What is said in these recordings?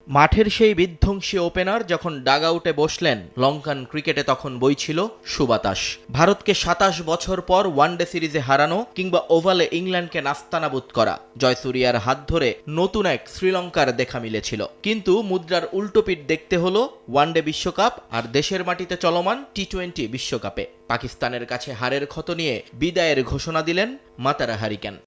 মাঠের সেই বিধ্বংসী ওপেনার যখন ডাগআউটে বসলেন, লঙ্কান ক্রিকেটে তখন বইছিল সুবাতাস। ভারতকে ২৭ বছর পর ওয়ানডে সিরিজে হারানো কিংবা ওভালে ইংল্যান্ডকে নাস্তানাবুদ করা জয়সূরিয়ার হাত ধরে নতুন এক শ্রীলঙ্কার দেখা মিলেছিল। কিন্তু মুদ্রার উল্টোপিঠ দেখতে হলো ওয়ানডে বিশ্বকাপ আর দেশের মাটিতে চলমান টি-20 বিশ্বকাপে। পাকিস্তানের কাছে হারের ক্ষত নিয়ে বিদায়ের ঘোষণা দিলেন মাতারা হারিকেন।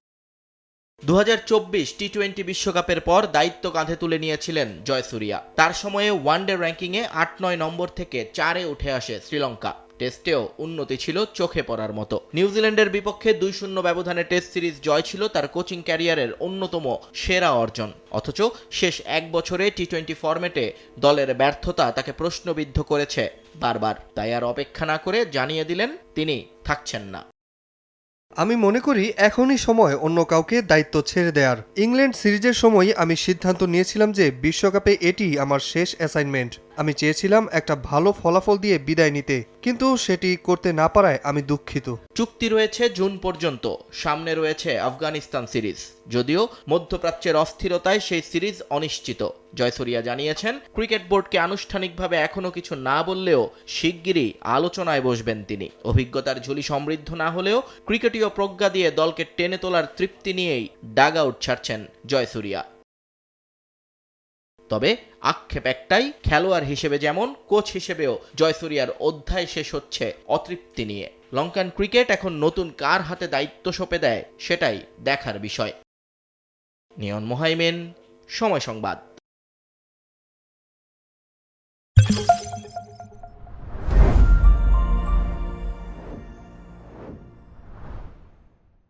২০২৪ টি-20 বিশ্বকাপের পর দায়িত্ব কাঁধে তুলে নিয়েছিলেন জয়সূরিয়া। তার সময়ে ওয়ানডে র্যাঙ্কিংয়ে ৮-৯ নম্বর থেকে ৪-এ উঠে আসে শ্রীলঙ্কা। টেস্টেও উন্নতি ছিল চোখে পড়ার মতো। নিউজিল্যান্ডের বিপক্ষে ২-০ ব্যবধানে টেস্ট সিরিজ জয় ছিল তার কোচিং ক্যারিয়ারের অন্যতম সেরা অর্জন। অথচ শেষ এক বছরে টি-20 ফরম্যাটে দলের ব্যর্থতা তাকে প্রশ্নবিদ্ধ করেছে বারবার। তাই আর অপেক্ষা না করে জানিয়ে দিলেন তিনি থাকছেন না। আমি মনে করি এখনই সময় অন্য কাউকে দায়িত্ব ছেড়ে দেওয়ার। ইংল্যান্ড সিরিজের সময় আমি সিদ্ধান্ত নিয়েছিলাম যে বিশ্বকাপে এটি আমার শেষ অ্যাসাইনমেন্ট। আমি চেয়েছিলাম একটা ভালো ফলাফল দিয়ে বিদায় নিতে, কিন্তু সেটি করতে না পারায় আমি দুঃখিত। চুক্তি রয়েছে জুন পর্যন্ত, সামনে রয়েছে আফগানিস্তান সিরিজ। যদিও মধ্যপ্রাচ্যের অস্থিরতায় সেই সিরিজ অনিশ্চিত। জয়সূরিয়া জানিয়েছেন, ক্রিকেট বোর্ডকে আনুষ্ঠানিকভাবে এখনো কিছু না বললেও শিগগিরই আলোচনায় বসবেন তিনি। অভিজ্ঞতার ঝুলি সমৃদ্ধ না হলেও ক্রিকেটীয় প্রজ্ঞা দিয়ে দলকে টেনে তোলার তৃপ্তি নিয়েই ডাগআউট ছাড়ছেন জয়সূরিয়া। তবে আক্ষেপ একটাই, খেলোয়াড় হিসেবে যেমন কোচ হিসেবেও জয়সূরিয়ার অধ্যায় শেষ হচ্ছে অতৃপ্তি নিয়ে। লঙ্কান ক্রিকেট এখন নতুন কার হাতে দায়িত্ব সঁপে দেয় সেটাই দেখার বিষয়। নিয়ন মোহাইমেন, সময় সংবাদ।